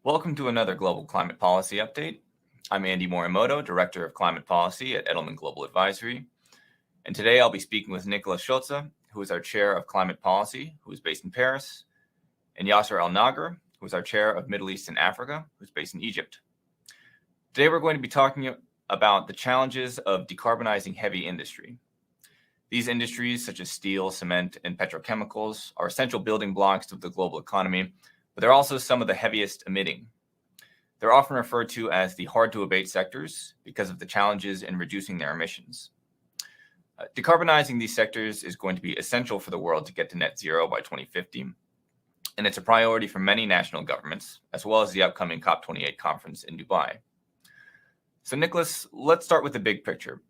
Welcome to another Global Climate Policy Update. I'm Andy Morimoto, Director of Climate Policy at Edelman Global Advisory. And today I'll be speaking with Nikolaus Schulze, who is our Chair of Climate Policy, who is based in Paris, and Yasser Elnaggar, who is our Chair of Middle East and Africa, who's based in Egypt. Today we're going to be talking about the challenges of decarbonizing heavy industry. These industries, such as steel, cement, and petrochemicals, are essential building blocks of the global economy, but they're also some of the heaviest emitting. They're often referred to as the hard-to-abate sectors because of the challenges in reducing their emissions. Decarbonizing these sectors is going to be essential for the world to get to net zero by 2050, and it's a priority for many national governments, as well as the upcoming COP28 conference in Dubai. So Nikolaus, let's start with the big picture.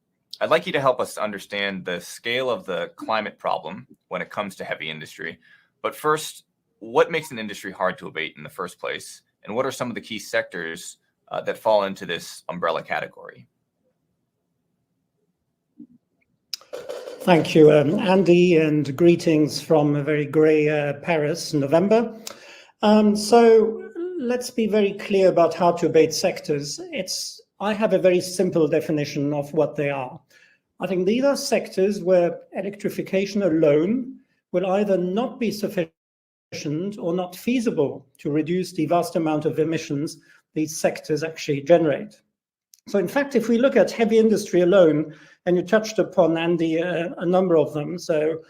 I'd like you to help us understand the scale of the climate problem when it comes to heavy industry. But first, what makes an industry hard to abate in the first place? And what are some of the key sectors that fall into this umbrella category? Thank you, Andy, and greetings from a very grey Paris, November. So let's be very clear about how to abate sectors. I have a very simple definition of what they are. I think these are sectors where electrification alone will either not be sufficient or not feasible to reduce the vast amount of emissions these sectors actually generate. So in fact, if we look at heavy industry alone, and you touched upon, Andy, a number of them, so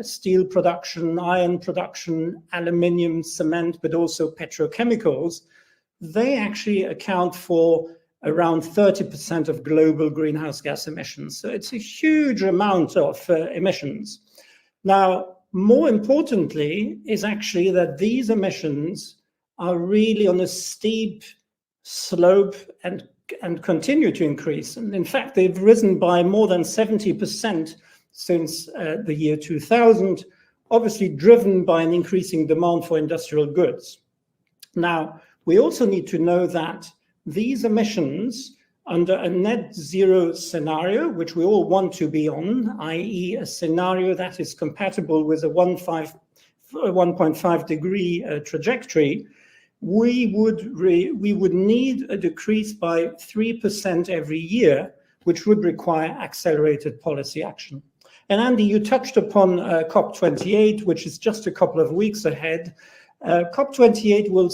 steel production, iron production, aluminium, cement, but also petrochemicals, they actually account for around 30% of global greenhouse gas emissions. So it's a huge amount of emissions. Now, more importantly is actually that these emissions are really on a steep slope and continue to increase. And in fact, they've risen by more than 70% since the year 2000, obviously driven by an increasing demand for industrial goods. Now, we also need to know that these emissions under a net zero scenario, which we all want to be on, i.e. a scenario that is compatible with a 1.5 degree trajectory, we would need a decrease by 3% every year, which would require accelerated policy action. And Andy, you touched upon COP28, which is just a couple of weeks ahead. COP28 will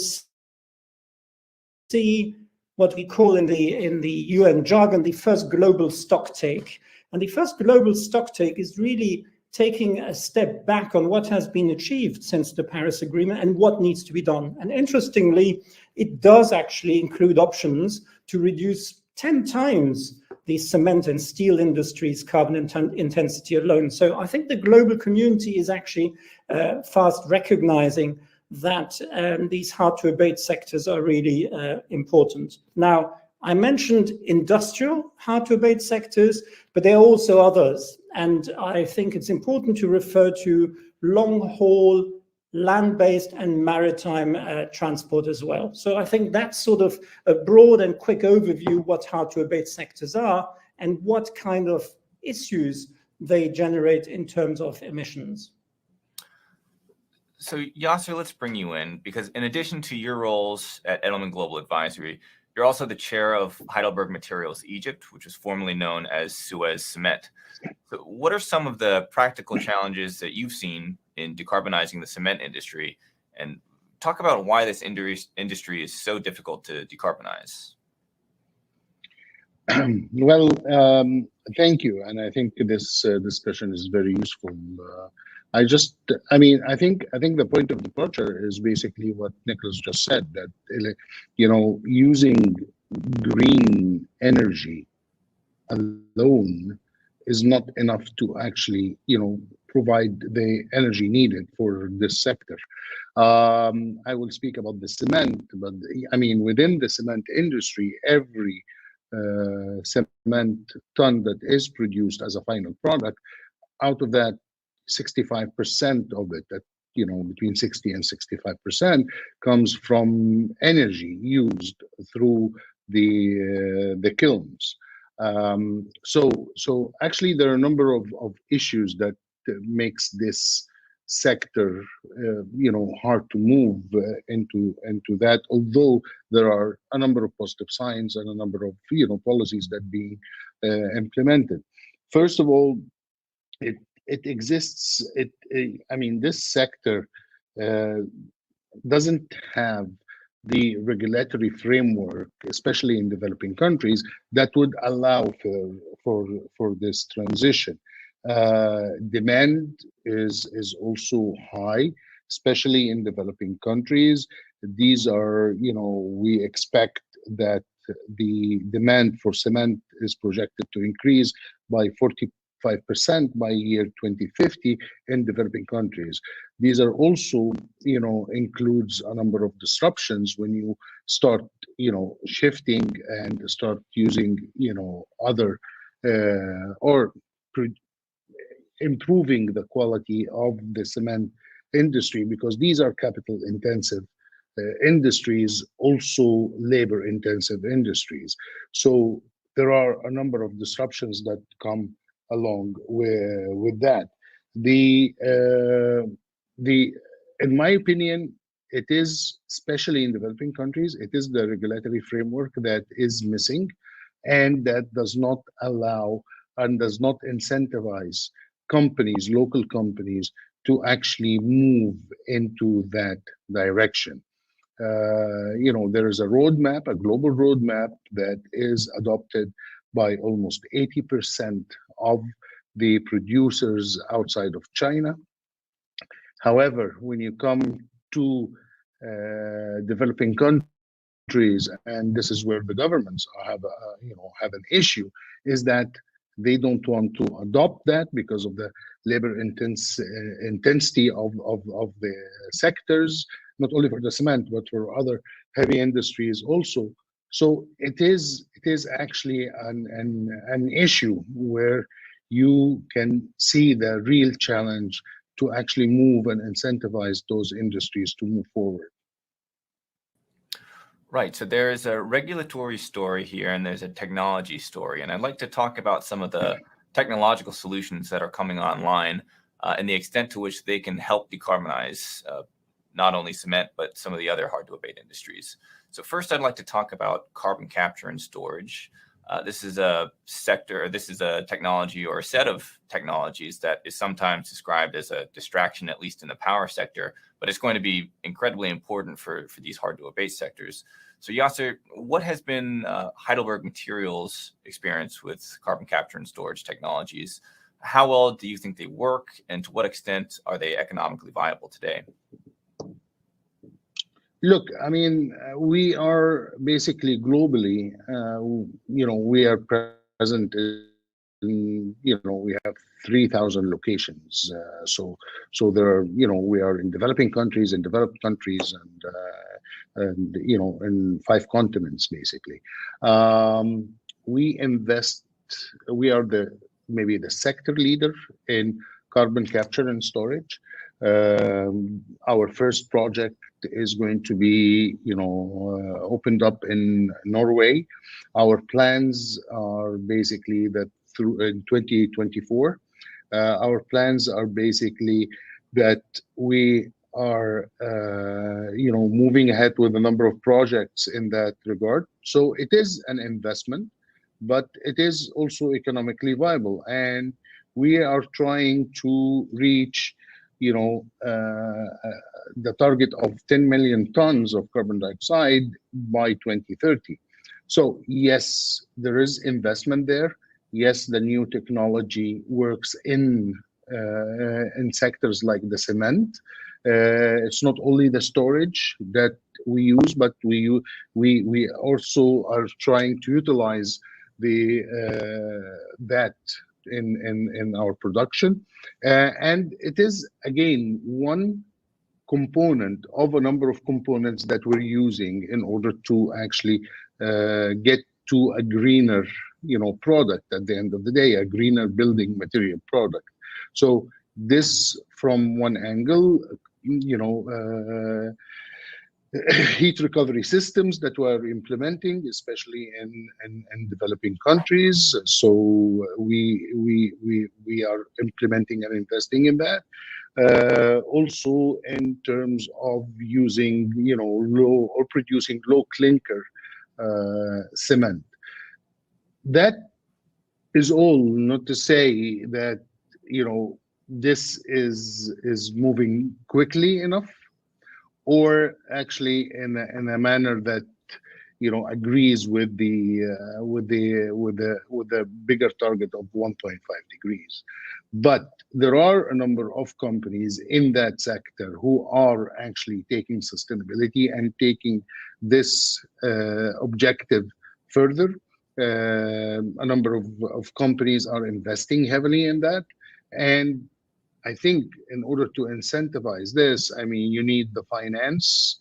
see what we call in the UN jargon, the first global stocktake. And the first global stocktake is really taking a step back on what has been achieved since the Paris Agreement and what needs to be done. And interestingly, it does actually include options to reduce 10 times the cement and steel industry's carbon intensity alone. So I think the global community is actually fast recognizing that these hard-to-abate sectors are really important. Now, I mentioned industrial hard-to-abate sectors, but there are also others. And I think it's important to refer to long-haul, land-based and maritime transport as well. So I think that's sort of a broad and quick overview what hard-to-abate sectors are and what kind of issues they generate in terms of emissions. So Yasser, let's bring you in, because in addition to your roles at Edelman Global Advisory, you're also the chair of Heidelberg Materials Egypt, which is formerly known as Suez Cement. So what are some of the practical challenges that you've seen in decarbonizing the cement industry? And talk about why this industry is so difficult to decarbonize. Well, thank you. And I think this discussion is very useful. I think the point of departure is basically what Nikolaus just said, that using green energy alone is not enough to actually provide the energy needed for this sector. I will speak about the cement, but within the cement industry, every cement ton that is produced as a final product, out of that 65% of it, that between 60 and 65%, comes from energy used through the kilns. So actually there are a number of issues that makes this sector, hard to move into that. Although there are a number of positive signs and a number of policies that being implemented. First of all, it exists. This sector doesn't have the regulatory framework, especially in developing countries, that would allow for this transition. Demand is also high, especially in developing countries. These are, we expect that the demand for cement is projected to increase by 45% by year 2050 in developing countries. These are also, includes a number of disruptions when you start, shifting and start using, other or improving the quality of the cement industry, because these are capital intensive industries, also labor intensive industries. So there are a number of disruptions that come along with that. In my opinion, it is, especially in developing countries, it is the regulatory framework that is missing, and that does not allow and does not incentivize companies, local companies, to actually move into that direction. There is a roadmap, a global roadmap that is adopted by almost 80% of the producers outside of China. However, when you come to developing countries, and this is where the governments have an issue, is that they don't want to adopt that because of the labor intensity of the sectors, not only for the cement but for other heavy industries also. So it is actually an issue where you can see the real challenge to actually move and incentivize those industries to move forward. Right. So there's a regulatory story here and there's a technology story. And I'd like to talk about some of the technological solutions that are coming online and the extent to which they can help decarbonize not only cement, but some of the other hard to abate industries. So first, I'd like to talk about carbon capture and storage. This is a technology or a set of technologies that is sometimes described as a distraction, at least in the power sector, but it's going to be incredibly important for these hard to abate sectors. So Yasser, what has been Heidelberg Materials' experience with carbon capture and storage technologies? How well do you think they work, and to what extent are they economically viable today? Look, we are basically globally, we are present in, we have 3,000 locations. So there are, we are in developing countries, in developed countries, and in 5 continents, basically. We are maybe the sector leader in carbon capture and storage. Our first project is going to be, opened up in Norway. Our plans are basically that through in 2024. Our plans are basically that we are, moving ahead with a number of projects in that regard. So it is an investment, but it is also economically viable, and we are trying to reach the target of 10 million tons of carbon dioxide by 2030. So yes, there is investment there. Yes, the new technology works in sectors like the cement. It's not only the storage that we use, but we also are trying to utilize that in our production, and it is again one component of a number of components that we're using in order to actually get to a greener product at the end of the day, a greener building material product. So this, from one angle, heat recovery systems that we're implementing, especially in developing countries. So we are implementing and investing in that. also in terms of using, low or producing low clinker cement. That is all not to say that, this is moving quickly enough, or actually in a manner that agrees with the bigger target of 1.5 degrees. But there are a number of companies in that sector who are actually taking sustainability and taking this objective further. A number of companies are investing heavily in that, and I think in order to incentivize this, you need the finance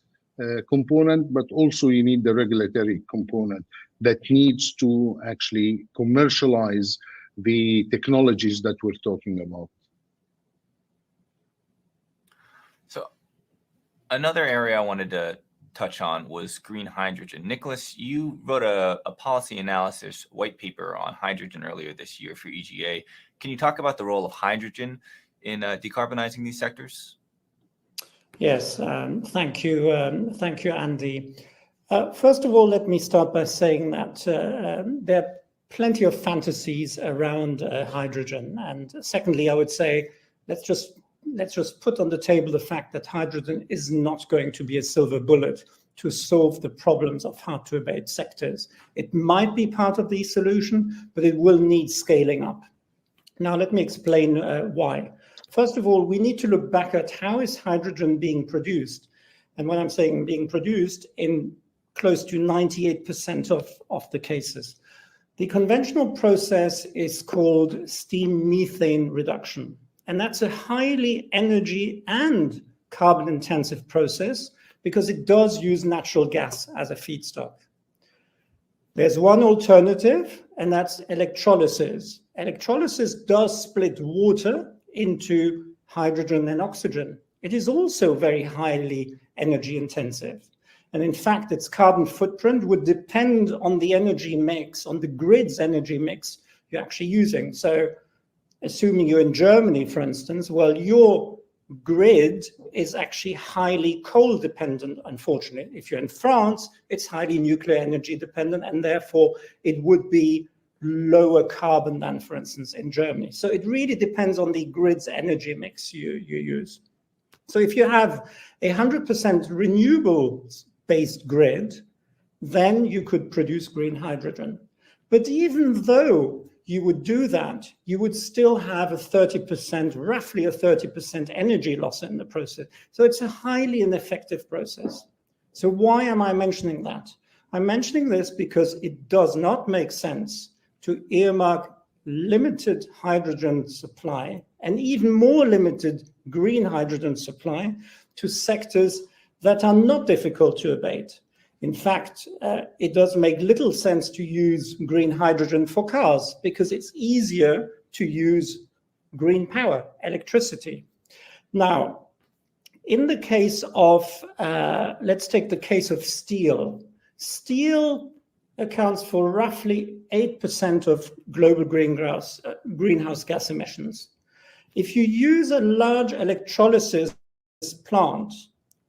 component, but also you need the regulatory component that needs to actually commercialize the technologies that we're talking about. So another area I wanted to touch on was green hydrogen. Nikolaus, you wrote a policy analysis white paper on hydrogen earlier this year for EGA. Can you talk about the role of hydrogen in decarbonizing these sectors? Yes, thank you, Andy. First of all, let me start by saying that there are plenty of fantasies around hydrogen, and secondly, I would say let's just put on the table the fact that hydrogen is not going to be a silver bullet to solve the problems of hard-to-abate sectors. It might be part of the solution, but it will need scaling up. Now, let me explain why. First of all, we need to look back at how is hydrogen being produced. And when I'm saying being produced, in close to 98% of the cases. The conventional process is called steam methane reduction. And that's a highly energy and carbon intensive process because it does use natural gas as a feedstock. There's one alternative, and that's electrolysis. Electrolysis does split water into hydrogen and oxygen. It is also very highly energy intensive. And in fact, its carbon footprint would depend on the energy mix, on the grid's energy mix you're actually using. So assuming you're in Germany, for instance, well, your grid is actually highly coal dependent, unfortunately. If you're in France, it's highly nuclear energy dependent, and therefore it would be lower carbon than, for instance, in Germany. So it really depends on the grid's energy mix you use. So if you have 100% renewable-based grid, then you could produce green hydrogen. But even though you would do that, you would still have roughly a 30% energy loss in the process. So it's a highly ineffective process. So why am I mentioning that? I'm mentioning this because it does not make sense to earmark limited hydrogen supply and even more limited green hydrogen supply to sectors that are not difficult to abate. In fact, it does make little sense to use green hydrogen for cars because it's easier to use green power, electricity. Now, in the case of, let's take the case of steel. Steel accounts for roughly 8% of global greenhouse gas emissions. If you use a large electrolysis plant,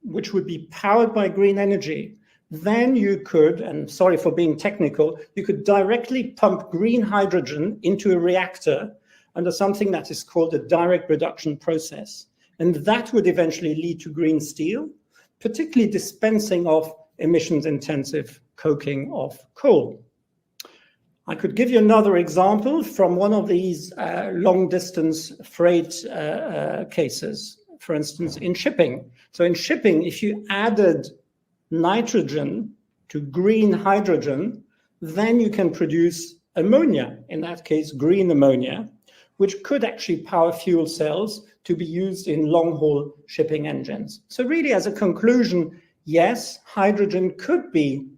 which would be powered by green energy, then you could, and sorry for being technical, you could directly pump green hydrogen into a reactor under something that is called a direct reduction process. And that would eventually lead to green steel, particularly dispensing of emissions-intensive coking of coal. I could give you another example from one of these long-distance freight cases, for instance, in shipping. So in shipping, if you added nitrogen to green hydrogen, then you can produce ammonia, in that case, green ammonia, which could actually power fuel cells to be used in long-haul shipping engines. So really, as a conclusion, yes, hydrogen could be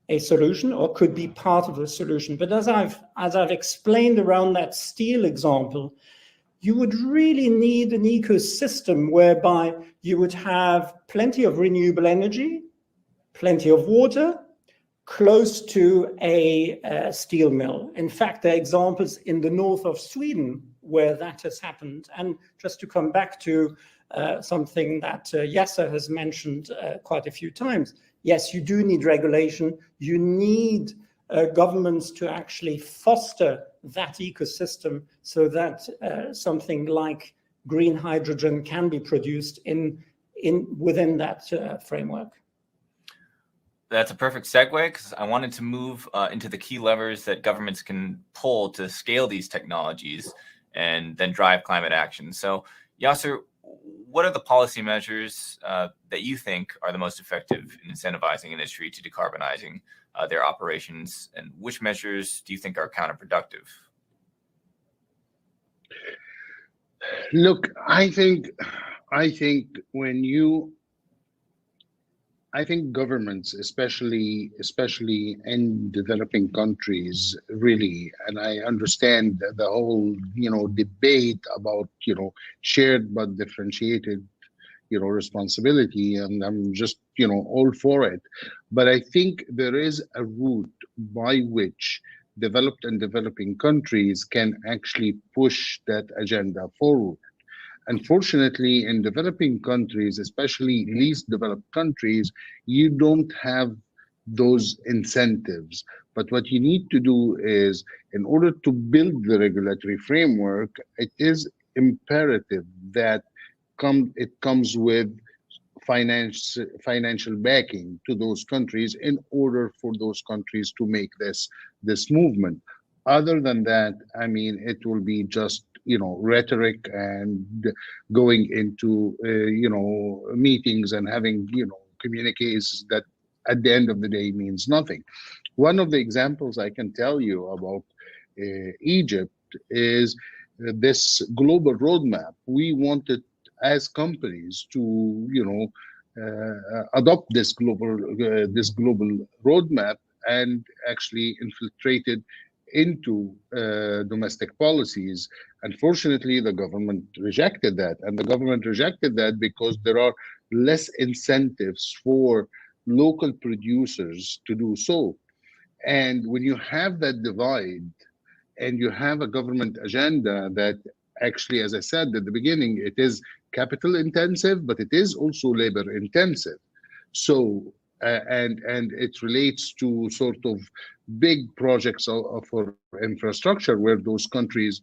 a solution or could be part of a solution. But as I've explained around that steel example, you would really need an ecosystem whereby you would have plenty of renewable energy, plenty of water, close to a steel mill. In fact, there are examples in the north of Sweden where that has happened. And just to come back to something that Yasser has mentioned quite a few times. Yes, you do need regulation. You need governments to actually foster that ecosystem so that something like green hydrogen can be produced within that framework. That's a perfect segue, because I wanted to move into the key levers that governments can pull to scale these technologies and then drive climate action. So, Yasser, what are the policy measures that you think are the most effective in incentivizing industry to decarbonizing their operations, and which measures do you think are counterproductive? Look, I think governments, especially in developing countries, really, and I understand the whole, debate about, shared but differentiated, responsibility, and I'm just, all for it. But I think there is a route by which developed and developing countries can actually push that agenda forward. Unfortunately, in developing countries, especially least developed countries, you don't have those incentives. But what you need to do is, in order to build the regulatory framework, it is imperative that it comes with financial backing to those countries in order for those countries to make this movement. Other than that, I mean, it will be just rhetoric and going into meetings and having communiques that at the end of the day means nothing. One of the examples I can tell you about Egypt is this global roadmap. We wanted as companies to adopt this global roadmap and actually infiltrated into domestic policies. Unfortunately, the government rejected that, and the government rejected that because there are less incentives for local producers to do so. And when you have that divide and you have a government agenda that actually, as I said at the beginning, it is capital intensive, but it is also labor intensive. So, and it relates to sort of big projects for infrastructure where those countries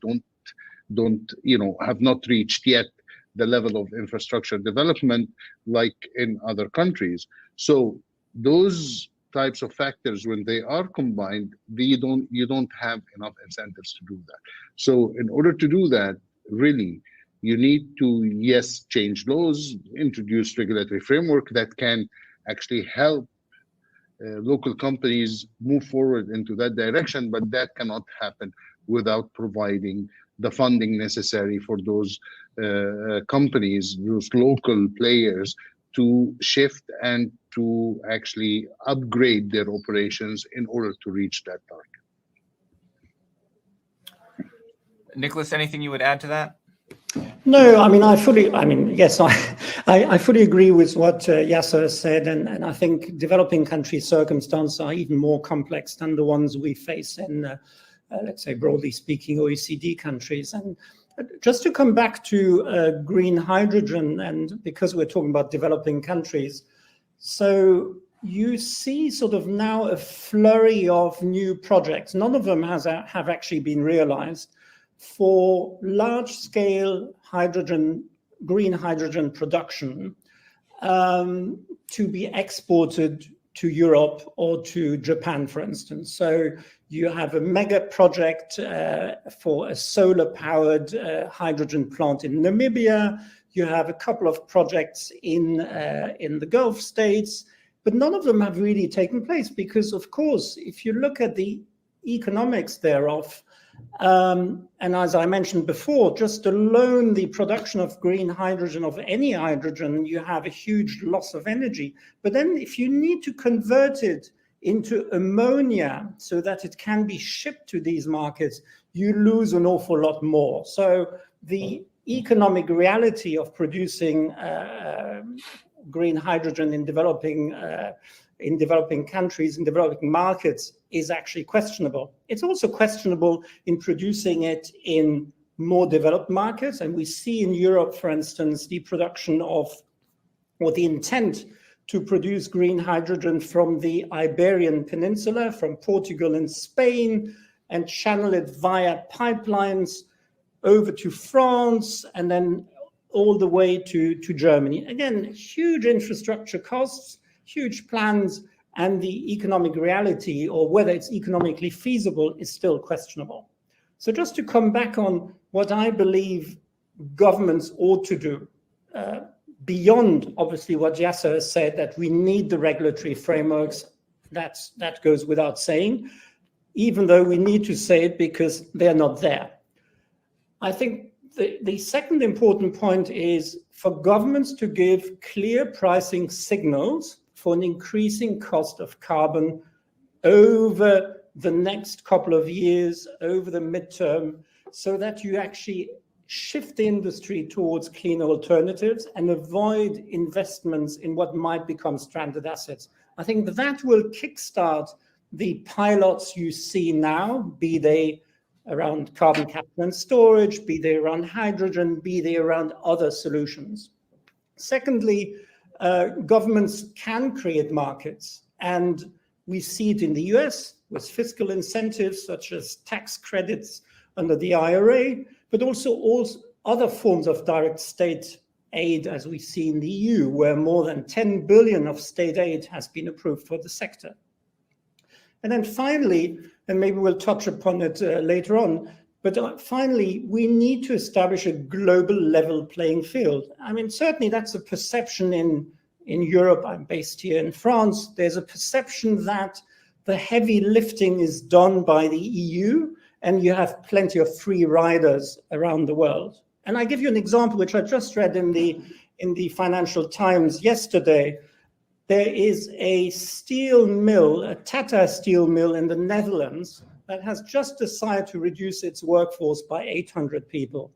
have not reached yet the level of infrastructure development like in other countries. So those types of factors, when they are combined, you don't have enough incentives to do that. So in order to do that, really, you need to, yes, change laws, introduce regulatory framework that can actually help local companies move forward into that direction, but that cannot happen without providing the funding necessary for those companies, those local players, to shift and to actually upgrade their operations in order to reach that target. Nikolaus, anything you would add to that? No, I mean, yes, I fully agree with what Yasser said, and I think developing country circumstances are even more complex than the ones we face in, let's say, broadly speaking, OECD countries. And just to come back to green hydrogen, and because we're talking about developing countries, so you see sort of now a flurry of new projects. None of them have actually been realized for large-scale green hydrogen production to be exported to Europe or to Japan, for instance. So you have a mega project for a solar-powered hydrogen plant in Namibia. You have a couple of projects in the Gulf states, but none of them have really taken place because, of course, if you look at the economics thereof, and as I mentioned before, just alone the production of green hydrogen, of any hydrogen, you have a huge loss of energy. But then if you need to convert it into ammonia so that it can be shipped to these markets, you lose an awful lot more. So the economic reality of producing green hydrogen in developing countries, in developing markets, is actually questionable. It's also questionable in producing it in more developed markets. And we see in Europe, for instance, the production of, or the intent to produce green hydrogen from the Iberian Peninsula, from Portugal and Spain, and channel it via pipelines over to France, and then all the way to Germany. Again, huge infrastructure costs, huge plans, and the economic reality, or whether it's economically feasible, is still questionable. So just to come back on what I believe governments ought to do, beyond obviously what Yasser has said, that we need the regulatory frameworks, that goes without saying, even though we need to say it because they're not there. I think the second important point is for governments to give clear pricing signals for an increasing cost of carbon over the next couple of years, over the midterm, so that you actually shift the industry towards clean alternatives and avoid investments in what might become stranded assets. I think that will kickstart the pilots you see now, be they around carbon capture and storage, be they around hydrogen, be they around other solutions. Secondly, governments can create markets, and we see it in the US with fiscal incentives such as tax credits under the IRA, but also other forms of direct state aid, as we see in the EU, where more than 10 billion of state aid has been approved for the sector. And then finally, and maybe we'll touch upon it later on, but finally, we need to establish a global level playing field. I mean, certainly that's a perception in Europe. I'm based here in France. There's a perception that the heavy lifting is done by the EU, and you have plenty of free riders around the world. And I give you an example, which I just read in the Financial Times yesterday. There is a steel mill, a Tata steel mill in the Netherlands, that has just decided to reduce its workforce by 800 people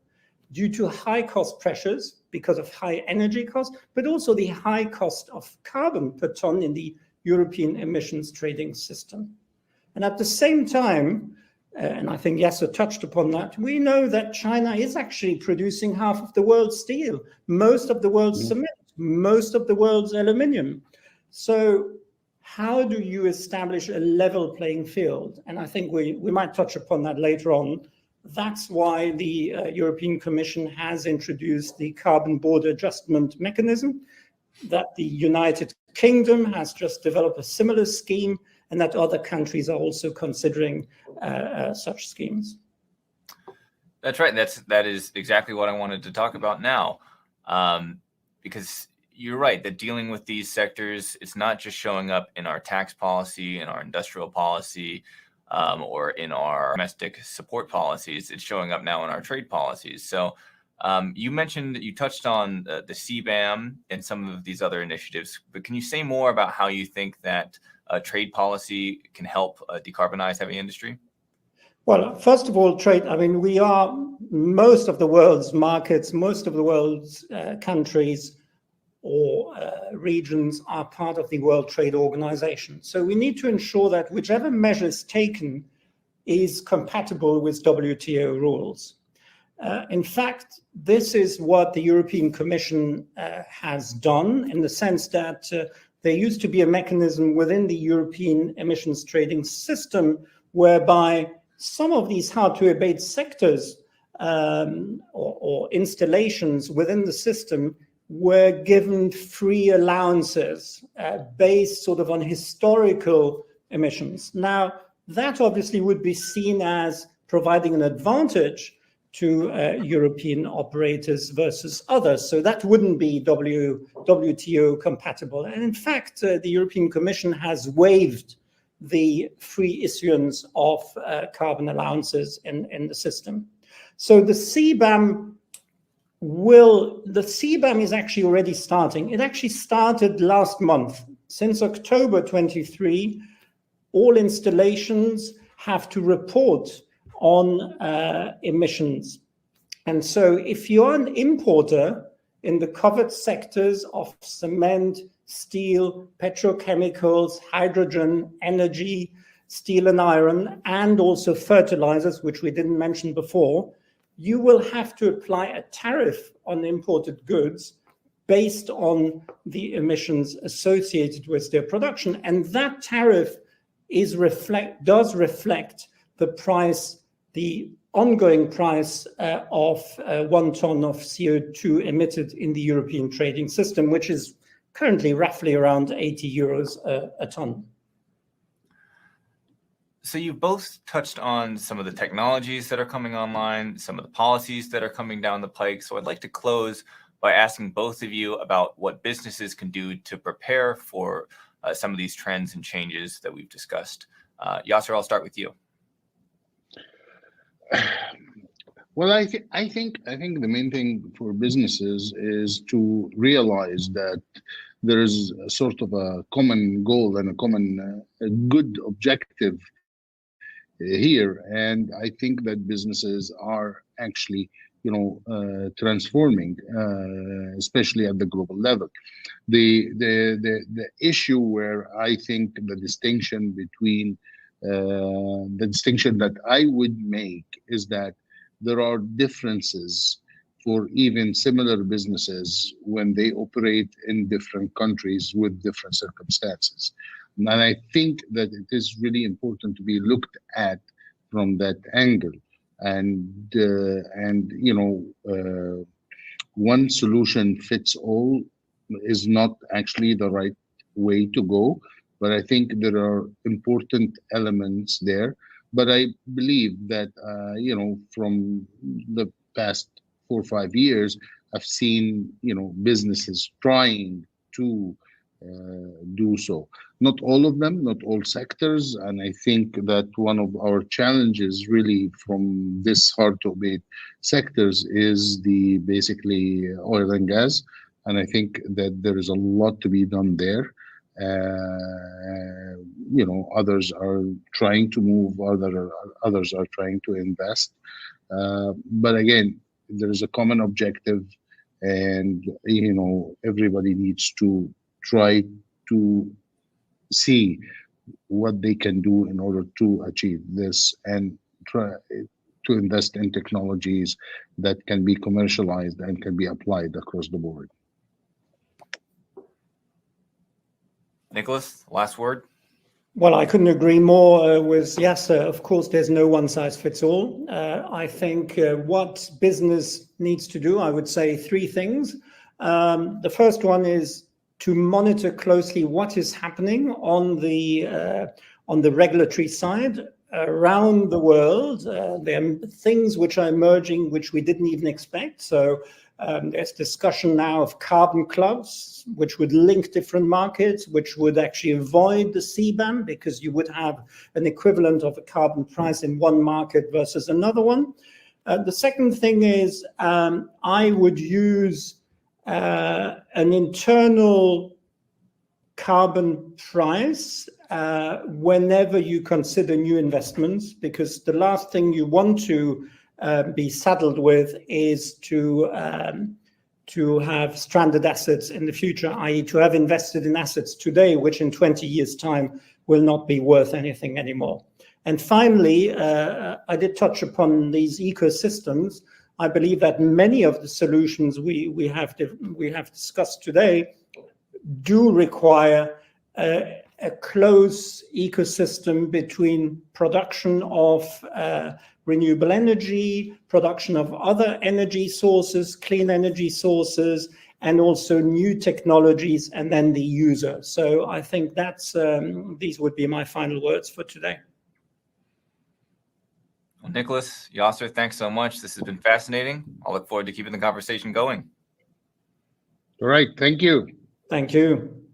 due to high cost pressures because of high energy costs, but also the high cost of carbon per ton in the European emissions trading system. And at the same time, and I think Yasser touched upon that, we know that China is actually producing half of the world's steel, most of the world's cement, most of the world's aluminium. So how do you establish a level playing field? And I think we might touch upon that later on. That's why the European Commission has introduced the carbon border adjustment mechanism, that the United Kingdom has just developed a similar scheme, and that other countries are also considering such schemes. That's right. That is exactly what I wanted to talk about now, because you're right that dealing with these sectors, it's not just showing up in our tax policy, in our industrial policy, or in our domestic support policies. It's showing up now in our trade policies. So you mentioned, you touched on the CBAM and some of these other initiatives, but can you say more about how you think that trade policy can help decarbonize heavy industry? Well, first of all, trade, I mean, we are most of the world's markets, most of the world's countries or regions are part of the World Trade Organization. So we need to ensure that whichever measure is taken is compatible with WTO rules. In fact, this is what the European Commission has done, in the sense that there used to be a mechanism within the European emissions trading system whereby some of these hard-to-abate sectors or installations within the system were given free allowances based sort of on historical emissions. Now, that obviously would be seen as providing an advantage to European operators versus others. So that wouldn't be WTO compatible. And in fact, the European Commission has waived the free issuance of carbon allowances in the system. So the CBAM is actually already starting. It actually started last month. Since October 23, all installations have to report on emissions. And so if you're an importer in the covered sectors of cement, steel, petrochemicals, hydrogen, energy, steel and iron, and also fertilizers, which we didn't mention before, you will have to apply a tariff on imported goods based on the emissions associated with their production. And that tariff does reflect the price, the ongoing price of 1 ton of CO2 emitted in the European trading system, which is currently roughly around 80 euros a ton. So you both touched on some of the technologies that are coming online, some of the policies that are coming down the pike. So I'd like to close by asking both of you about what businesses can do to prepare for some of these trends and changes that we've discussed. Yasser, I'll start with you. Well, I think the main thing for businesses is to realize that there is a sort of a common goal and a common good objective here, and I think that businesses are actually, transforming, especially at the global level. The issue where I think the distinction that I would make is that there are differences for even similar businesses when they operate in different countries with different circumstances. And I think that it is really important to be looked at from that angle. And one solution fits all is not actually the right way to go. But I think there are important elements there. But I believe that, from the past 4 or 5 years, I've seen, businesses trying to do so. Not all of them, not all sectors. And I think that one of our challenges really from this hard to abate sectors is basically oil and gas. And I think that there is a lot to be done there. Others are trying to move, others are trying to invest. But again, there is a common objective, and everybody needs to try to see what they can do in order to achieve this, and try to invest in technologies that can be commercialized and can be applied across the board. Nikolaus, last word. Well, I couldn't agree more with Yasser. Of course, there's no one size fits all. I think what business needs to do, I would say 3 things. The first one is to monitor closely what is happening on the regulatory side around the world. There are things which are emerging which we didn't even expect. So there's discussion now of carbon clubs, which would link different markets, which would actually avoid the CBAM, because you would have an equivalent of a carbon price in one market versus another one. The second thing is I would use an internal carbon price whenever you consider new investments, because the last thing you want to be saddled with is to have stranded assets in the future, i.e. to have invested in assets today, which in 20 years' time will not be worth anything anymore. And finally, I did touch upon these ecosystems. I believe that many of the solutions we have discussed today do require a close ecosystem between production of renewable energy, production of other energy sources, clean energy sources, and also new technologies, and then the user. So I think that's these would be my final words for today. Well, Nikolaus, Yasser, thanks so much. This has been fascinating. I'll look forward to keeping the conversation going. All right. Thank you. Thank you.